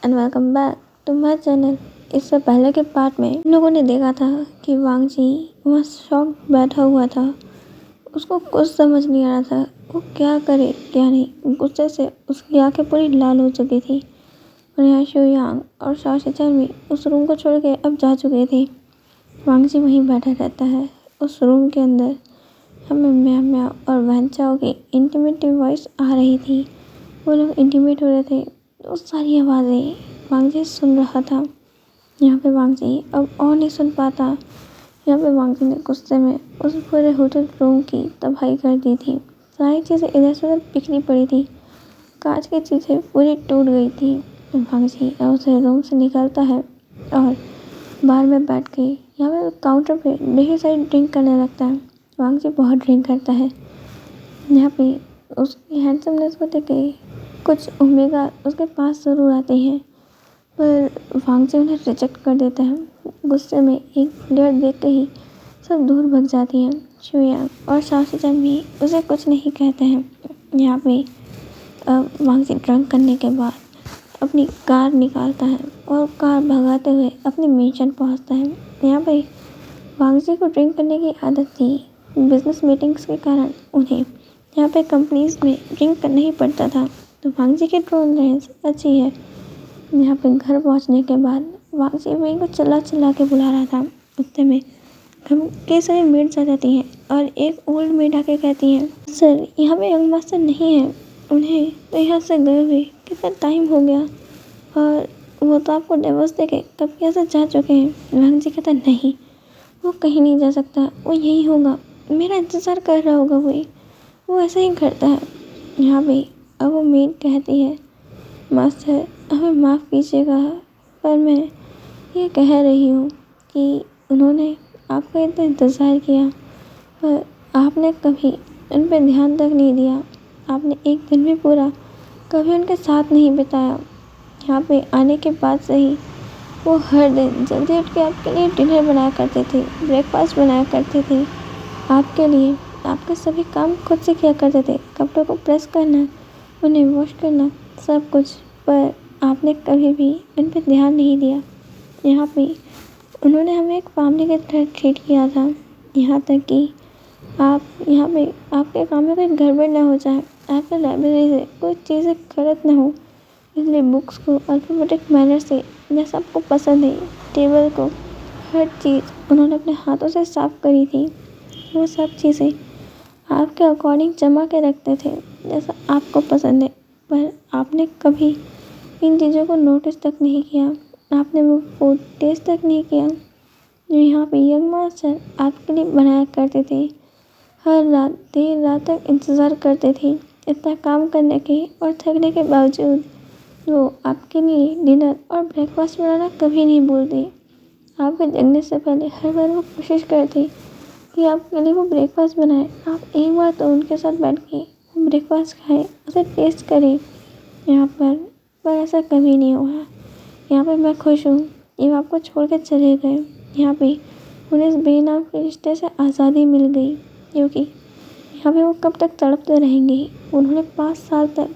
And welcome back to my channel. इससे पहले के पार्ट में हम लोगों ने देखा था कि वांग जी वहाँ शॉक बैठा हुआ था। उसको कुछ समझ नहीं आ रहा था वो क्या करे क्या नहीं। गुस्से से उसकी आंखें पूरी लाल हो चुकी थी और यहाँ शो यांग और शॉ शिचन भी उस रूम को छोड़ के अब जा चुके थे। वांग जी वहीं बैठा रहता है उस रूम के अंदर। हमें म्याओ म्याओ और वैंचाओ की इंटीमेट वॉइस आ रही थी। वो लोग इंटीमेट हो रहे थे। वो सारी आवाज़ें वांग जी सुन रहा था। यहाँ पे वांग जी अब और नहीं सुन पाता। यहाँ पे वांग जी ने गुस्से में उस पूरे होटल रूम की तबाही कर दी थी। सारी चीज़ें इधर से उधर बिखरी पड़ी थी। कांच की चीज़ें पूरी टूट गई थी। वांग जी अब उसे रूम से निकलता है और बार में बैठ के यहाँ पे काउंटर पे ढेर सारी ड्रिंक करने लगता है। वांग जी बहुत ड्रिंक करता है। यहाँ पे उसकी हैंडसमनेस को देख के कुछ ओमेगा उसके पास ज़रूर आती हैं, पर वांग जी उन्हें रिजेक्ट कर देता है। गुस्से में एक प्लेयर देख के ही सब दूर भग जाती हैं। शो यांग और शॉ शिचन भी उसे कुछ नहीं कहते हैं। यहाँ पे वांग जी ड्रंक करने के बाद अपनी कार निकालता है और कार भगाते हुए अपने मिशन पहुँचता है। यहाँ पे वांग जी को ड्रिंक करने की आदत थी। बिजनेस मीटिंग्स के कारण उन्हें यहाँ पे कंपनीज में ड्रिंक करना ही पड़ता था। तो वांग जी की टॉलरेंस अच्छी है। यहाँ पे घर पहुँचने के बाद वांग जी वहीं को चिल्ला चिल्ला के बुला रहा था। उतने में कई सारी मेड्स आ जाती हैं और एक ओल्ड मेड आके कहती है, सर यहाँ पे यंग मास्टर नहीं है। उन्हें तो यहाँ से गए हुए कितना टाइम हो गया और वो तो आपको डिवोर्स दे के कब कैसे जा चुके हैं। वांग जी कहता नहीं, वो कहीं नहीं जा सकता, वो यही होगा, मेरा इंतज़ार कर रहा होगा। वो ऐसा ही करता है। यहाँ पे अब वो मेड कहती है, मास्टर हमें माफ़ कीजिएगा, पर मैं ये कह रही हूँ कि उन्होंने आपका इतना इंतज़ार किया पर आपने कभी उन पर ध्यान तक नहीं दिया। आपने एक दिन भी पूरा कभी उनके साथ नहीं बिताया। यहाँ पे आने के बाद से ही वो हर दिन जल्दी उठ के आपके लिए डिनर बनाया करते थे, ब्रेकफास्ट बनाया करते थे आपके लिए। आपके सभी काम खुद से किया करते थे, कपड़ों को प्रेस करना, उन्हें वॉश करना, सब कुछ। पर आपने कभी भी उन पर ध्यान नहीं दिया। यहाँ पे उन्होंने हमें एक फैमिली की तरह ट्रीट किया था। यहाँ तक कि आप यहाँ पे आपके काम में कोई गड़बड़ ना हो जाए, आपके लाइब्रेरी से कोई चीज़ें गलत ना हो, इसलिए बुक्स को अल्फ़ाबेटिक मैनर से जैसा आपको पसंद है, टेबल को, हर चीज़ उन्होंने अपने हाथों से साफ़ करी थी। वो सब चीज़ें आपके अकॉर्डिंग जमा के रखते थे जैसा आपको पसंद है। पर आपने कभी इन चीज़ों को नोटिस तक नहीं किया। आपने वो फूड टेस्ट तक नहीं किया जो यहाँ पे यंग मास्टर आपके लिए बनाया करते थे। हर रात देर रात तक इंतज़ार करते थे। इतना काम करने के और थकने के बावजूद वो आपके लिए डिनर और ब्रेकफास्ट बनाना कभी नहीं भूलते। आपके जगने से पहले हर बार वो कोशिश करते कि आपके लिए वो ब्रेकफास्ट बनाए। आप एक बार तो उनके साथ बैठ के वो ब्रेकफास्ट खाएं, उसे टेस्ट करें। यहाँ पर ऐसा कभी नहीं हुआ। यहाँ पे मैं खुश हूँ कि वो आपको छोड़ के चले गए। यहाँ पे उन्हें इस बेनाम के रिश्ते से आज़ादी मिल गई, क्योंकि यहाँ पे वो कब तक तड़पते रहेंगे। उन्होंने 5 साल तक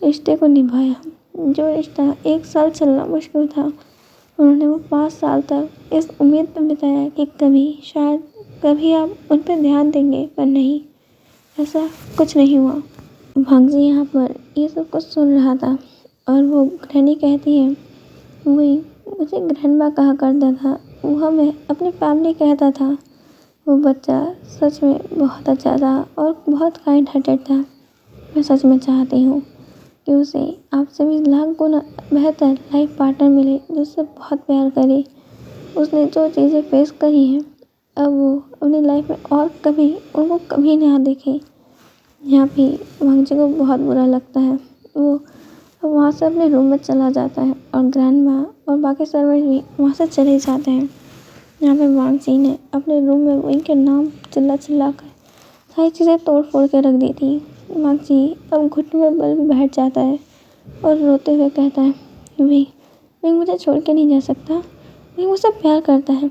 रिश्ते को निभाया। जो रिश्ता 1 साल चलना मुश्किल था, उन्होंने वो 5 साल तक इस उम्मीद पर बिताया कि कभी शायद कभी आप उन पर ध्यान देंगे, पर नहीं, ऐसा कुछ नहीं हुआ। वांग जी यहाँ पर ये सब कुछ सुन रहा था और वो ग्रैनी कहती है, वही मुझे ग्रैंडमा कहा करता था, वो हमें अपनी फैमिली कहता था। वो बच्चा सच में बहुत अच्छा था और बहुत काइंड हार्टेड था। मैं सच में चाहती हूँ कि उसे आपसे भी लाख गुना बेहतर लाइफ पार्टनर मिले जिससे बहुत प्यार करे। उसने जो चीज़ें फेस करी हैं, अब वो अपनी लाइफ में और कभी उनको कभी ना देखे। यहाँ पे वांग जी को बहुत बुरा लगता है। वो वहाँ से अपने रूम में चला जाता है और ग्रैंडमा और बाकी सर्वेंट भी वहाँ से चले जाते हैं। यहाँ पे वांग जी ने अपने रूम में उनके नाम चिल्ला चिल्ला कर सारी चीज़ें तोड़ फोड़ के रख दी थी। वांग जी अब घुटने में बल भी बैठ जाता है और रोते हुए कहता है, वही मुझे छोड़ के नहीं जा सकता, वही मुझसे प्यार करता है,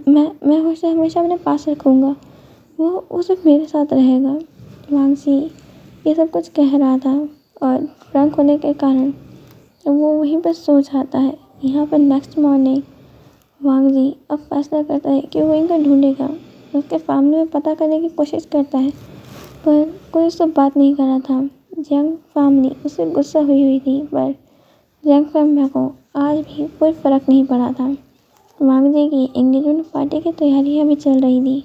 मैं उसे हमेशा अपने पास रखूँगा, वो सिर्फ मेरे साथ रहेगा। वांग जी ये सब कुछ कह रहा था और ड्रंक होने के कारण वो वहीं पर सो जाता है। यहाँ पर नेक्स्ट मॉर्निंग वांग जी अब फैसला करता है कि वो इनको ढूंढेगा। उसके फैमिली में पता करने की कोशिश करता है, पर कोई उससे बात नहीं कर रहा था। जंग फैमिली उससे गुस्सा हुई थी, पर जंग फैमिली को आज भी कोई फ़र्क नहीं पड़ा था। वांग जी की एंगेजमेंट पार्टी की तैयारियां भी चल रही थी,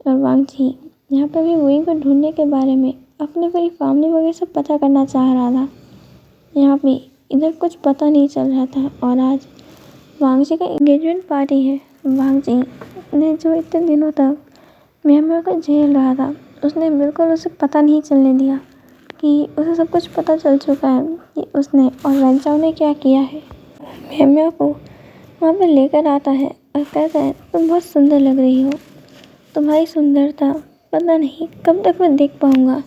और वांग जी यहाँ पर भी वही को ढूंढने के बारे में अपने पूरी फैमिली वगैरह से पता करना चाह रहा था। यहाँ पे इधर कुछ पता नहीं चल रहा था, और आज वांग जी का एंगेजमेंट पार्टी है। वांग जी ने जो इतने दिनों तक म्यांमार को झेल रहा था, उसने बिल्कुल उसे पता नहीं चलने दिया कि उसे सब कुछ पता चल चुका है कि उसने और वैंचाओ ने क्या किया है। म्यांमार को वहाँ पर लेकर आता है और कहता है, तुम बहुत सुंदर लग रही हो, तुम्हारी सुंदरता पता नहीं कब तक मैं देख पाऊँगा।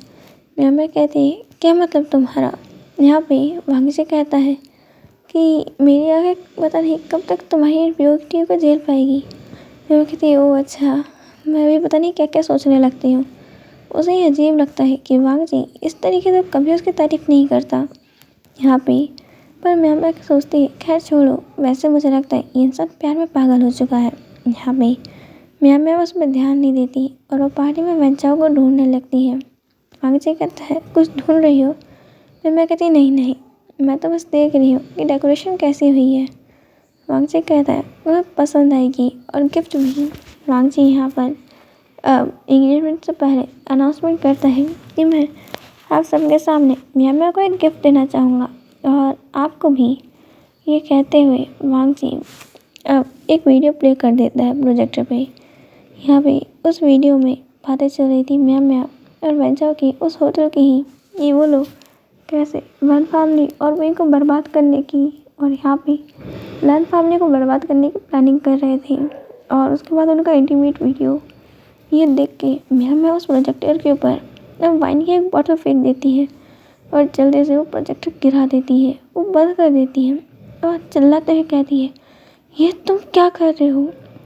म्यांमार कहती है, क्या मतलब तुम्हारा? यहाँ पे वांग जी कहता है कि मेरी आँखें पता नहीं कब तक तुम्हारी ब्यूटी को झेल पाएगी। मैं कहती है, ओह अच्छा, मैं भी पता नहीं क्या क्या सोचने लगती हूँ। उसे ये अजीब लगता है कि वांग जी इस तरीके से कभी उसकी तारीफ़ नहीं करता यहाँ पे। पर म्यांमार सोचती है, खैर छोड़ो, वैसे मुझे लगता है ये इंसान प्यार में पागल हो चुका है। यहाँ पे म्यांमार उसमें ध्यान नहीं देती और वो पार्टी में वैंचाओ को ढूंढने लगती है। वांग जी कहता है, कुछ ढूंढ रही हो? मैं कहती, नहीं नहीं, मैं तो बस देख रही हूँ कि डेकोरेशन कैसी हुई है। वांग जी कहता है, तुम्हें पसंद आएगी, और गिफ्ट भी। वांग जी यहाँ पर एंगेजमेंट से पहले अनाउंसमेंट करता है कि मैं आप सबके सामने म्यांमार को एक गिफ्ट देना चाहूँगा, और आपको भी। ये कहते हुए वांग जी एक वीडियो प्ले कर देता है प्रोजेक्टर पे। यहाँ पे उस वीडियो में बातें चल रही थी म्यांमार और वैंचाओ की, उस होटल की ही, कि वो लोग कैसे वन फैमिली और वही को बर्बाद करने की, और यहाँ पे लैन फैमिली को बर्बाद करने की प्लानिंग कर रहे थे। और उसके बाद उनका इंटीमेट वीडियो ये देख के म्यांमार उस प्रोजेक्टर के ऊपर वाइन की एक बॉटल फेंक देती है, और जल्दी से वो प्रोजेक्टर गिरा देती है, वो बंद कर देती है, और चिल्लाते हुए कहती है, ये तुम क्या कर रहे हो?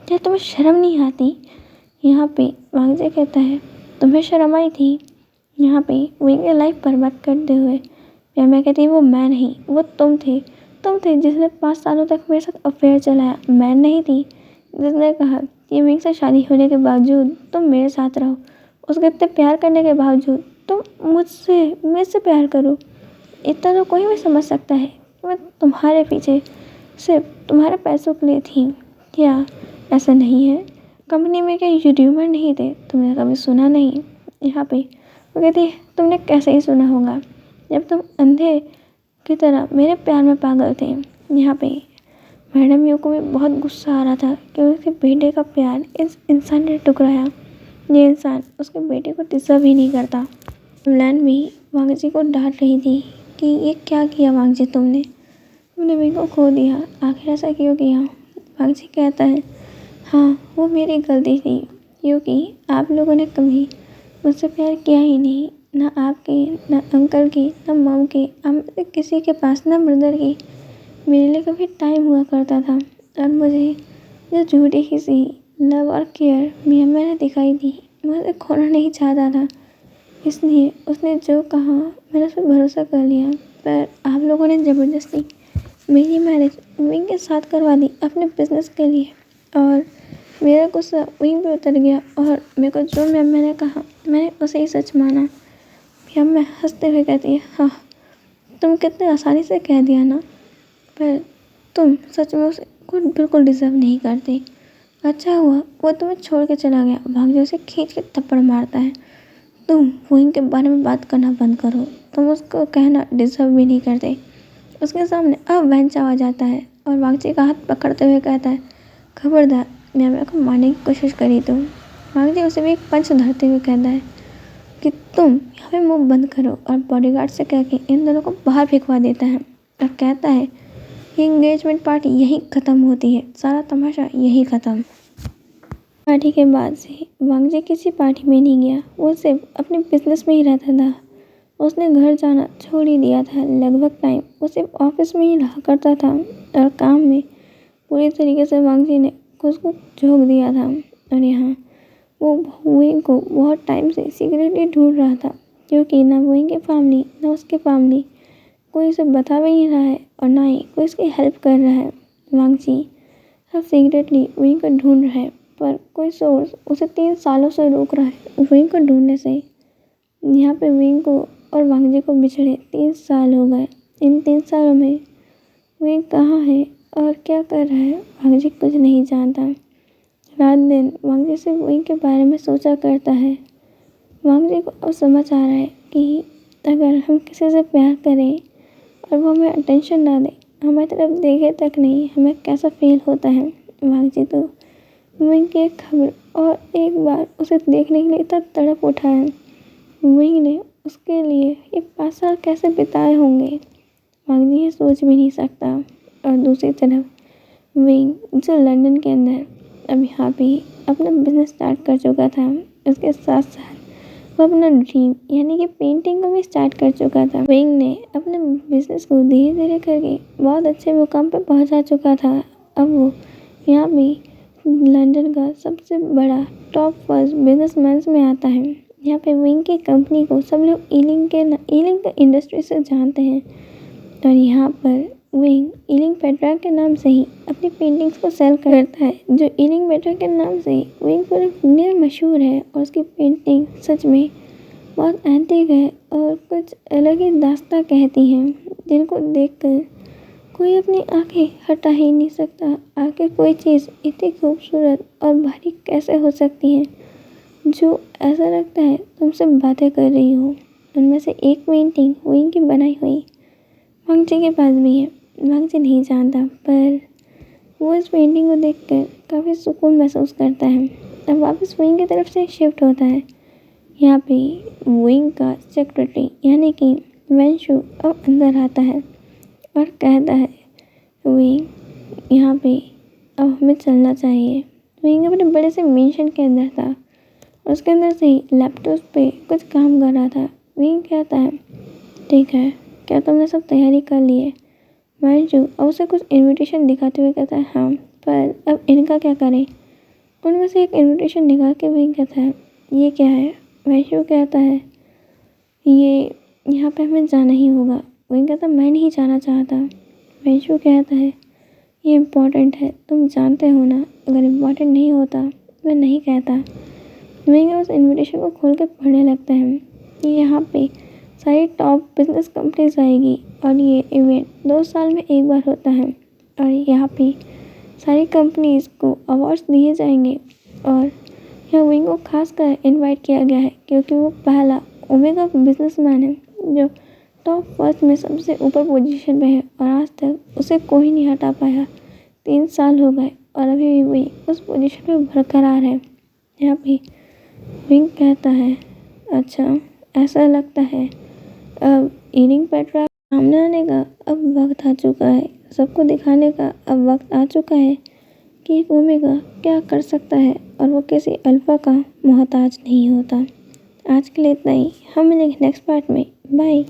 क्या तुम्हें शर्म नहीं आती? यहाँ पे वांग जी कहता है, तुम्हें शर्म आई थी? यहाँ पे वही लाइफ बर्बाद करते हुए मैं कहती, वो मैं नहीं, वो तुम थे जिसने 5 सालों तक मेरे साथ अफेयर चलाया। मैं नहीं थी जिसने कहा कि मेरे से शादी होने के बावजूद तुम मेरे साथ रहो, उसके इतने प्यार करने के बावजूद तुम मेरे से प्यार करो। इतना तो कोई भी समझ सकता है कि मैं तुम्हारे पीछे सिर्फ तुम्हारे पैसों के लिए थी। क्या ऐसा नहीं है? कंपनी में क्या यूट्यूबर नहीं थे? तुमने कभी सुना नहीं? यहाँ पे वो कहती है, तुमने कैसे ही सुना होगा जब तुम अंधे की तरह मेरे प्यार में पागल थे। यहाँ पे मैडम यू को भी बहुत गुस्सा आ रहा था कि उसके बेटे का प्यार इस इंसान ने ठुकराया। ये इंसान उसके बेटे को डिजर्व ही नहीं करता। लैन भी वांग जी को डांट रही थी कि ये क्या किया वांग जी, तुमने मेरे को खो दिया, आखिर ऐसा क्यों किया? वांग जी कहता है, हाँ वो मेरी गलती थी, क्योंकि आप लोगों ने कभी मुझसे प्यार किया ही नहीं, ना आपके, ना अंकल की, ना मॉम की, हम में से किसी के पास, ना ब्रदर की मेरे लिए कभी टाइम हुआ करता था। और मुझे जो झूठी ही सी लव और केयर मैंने दिखाई दी, मुझे खोना नहीं चाहता था, इसलिए उसने जो कहा मैंने उस पर भरोसा कर लिया। पर आप लोगों ने ज़बरदस्ती मेरी मैरिज विंग के साथ करवा दी अपने बिजनेस के लिए, और मेरा गुस्सा वहीं पे उतर गया, और मेरे को जो मैंने कहा मैंने उसे ही सच माना। फिर मैं हंसते हुए कहती है, हाँ तुम कितने आसानी से कह दिया ना, पर तुम सच में उसे को बिल्कुल डिज़र्व नहीं करते। अच्छा हुआ वो तुम्हें छोड़ के चला गया। भाग जो उसे खींच के थप्पड़ मारता है, तुम वहीं के बारे में बात करना बंद करो, तुम उसको कहना डिज़र्व भी नहीं करते। उसके सामने अब वैंचाओ आ जाता है और वांगची का हाथ पकड़ते हुए कहता है, खबरदार मैंने को मारने की कोशिश करी तो। वांगची उसे भी एक पंच धरते हुए कहता है कि तुम यहाँ पे मुंह बंद करो, और बॉडीगार्ड से कह के इन दोनों को बाहर फेंकवा देता है, और कहता है ये एंगेजमेंट पार्टी यहीं ख़त्म होती है, सारा तमाशा यहीं ख़त्म। पार्टी के बाद से वांग जी किसी पार्टी में नहीं गया, वो सिर्फ अपने बिजनेस में ही रहता था। उसने घर जाना छोड़ ही दिया था। लगभग टाइम वो सिर्फ ऑफिस में ही रहा करता था, और काम में पूरी तरीके से वांग जी ने खुद को झोंक दिया था। और यहाँ वो वुइंग को बहुत टाइम से सीक्रेटली ढूंढ रहा था, क्योंकि ना वुइंग की फैमिली ना उसकी फैमिली कोई इसे बता भी नहीं रहा है और ना ही कोई इसकी हेल्प कर रहा है। वांग जी अब सीक्रेटली विंग को ढूंढ रहा है, पर कोई सोर्स उसे 3 सालों से रोक रहा है विंग को ढूंढने से। यहाँ पे विंग को और वांग जी को बिछड़े 3 साल हो गए। इन 3 सालों में विंग कहाँ है और क्या कर रहा है, वांग जी कुछ नहीं जानता। रात दिन वांग जी सिर्फ विंग के बारे में सोचा करता है। वांग जी को अब समझ आ रहा है कि अगर हम किसी से प्यार करें और वो हमें अटेंशन ना दे, हमारी तरफ देखे तक नहीं, हमें कैसा फील होता है। वांग जी तो विंग की एक खबर और एक बार उसे देखने के लिए इतना तड़प उठा है। विंग ने उसके लिए ये 5 साल कैसे बिताए होंगे, वांग जी ये सोच भी नहीं सकता। और दूसरी तरफ विंग जो लंदन के अंदर अब यहाँ पे अपना बिजनेस स्टार्ट कर चुका था, उसके साथ साथ वो अपना ड्रीम यानी कि पेंटिंग को भी स्टार्ट कर चुका था। विंग ने अपने बिजनेस को धीरे धीरे करके बहुत अच्छे मुकाम पर पहुंचा चुका था। अब वो यहाँ पे लंदन का सबसे बड़ा टॉप फर्स्ट बिजनेसमैन में आता है। यहाँ पे विंग की कंपनी को सब लोग ईलिंग के इंडस्ट्री से जानते हैं और यहाँ पर विंग ईलिंग पेट्रा के नाम से ही अपनी पेंटिंग्स को सेल करता है। जो ईलिंग पेट्रा के नाम से विंग पूरे दुनिया में मशहूर है और उसकी पेंटिंग सच में बहुत एंटीक है और कुछ अलग ही दास्तां कहती हैं, जिनको देखकर कोई अपनी आंखें हटा ही नहीं सकता। आखिर कोई चीज़ इतनी खूबसूरत और भारी कैसे हो सकती है जो ऐसा लगता है तुमसे बातें कर रही हो। उनमें से एक पेंटिंग विंग की बनाई हुई वांग जी के पास भी है। वांग जी नहीं जानता, पर वो इस पेंटिंग को देखकर काफ़ी सुकून महसूस करता है। अब वापस विंग की तरफ से शिफ्ट होता है। यहाँ पे विंग का सेक्रेटरी यानी कि वेंशु अब अंदर आता है और कहता है विंग यहाँ पे अब हमें चलना चाहिए। विंग अपने बड़े से मेंशन के अंदर था और उसके अंदर से ही लैपटॉप पे कुछ काम कर रहा था। विंग कहता है ठीक है, क्या तुमने सब तैयारी कर ली है। वेंशु और उसे कुछ इनविटेशन दिखाते हुए कहता है हाँ, पर अब इनका क्या करें। उनमें से एक इनविटेशन निकाल के विंग कहता है ये क्या है। वैशु कहता है ये यहाँ पे हमें जाना ही होगा। विंग कहता मैं नहीं जाना चाहता। वैशु कहता है ये इम्पोर्टेंट है, तुम जानते हो ना, अगर इम्पोर्टेंट नहीं होता मैं नहीं कहता। विंग उस इनविटेशन को खोल के पढ़ने लगता है। ये यहाँ पे सारी टॉप बिजनेस कंपनीज आएगी और ये इवेंट 2 साल में एक बार होता है और यहाँ पे सारी कंपनीज को अवार्ड्स दिए जाएंगे और यहाँ विंग को खास कर इनवाइट किया गया है क्योंकि वो पहला ओमेगा बिजनेसमैन है जो टॉप फर्स्ट में सबसे ऊपर पोजीशन में है और आज तक उसे कोई नहीं हटा पाया। 3 साल हो गए और अभी भी विंग उस पोजीशन में बरकरार है। यहाँ पे विंग कहता है अच्छा, ऐसा लगता है अब ईलिंग पेट्रा सामने आने का अब वक्त आ चुका है, सबको दिखाने का अब वक्त आ चुका है कि एक ओमेगा क्या कर सकता है और वो किसी अल्फा का मोहताज नहीं होता। आज के लिए इतना ही, हम मिलेंगे नेक्स्ट पार्ट में। बाय।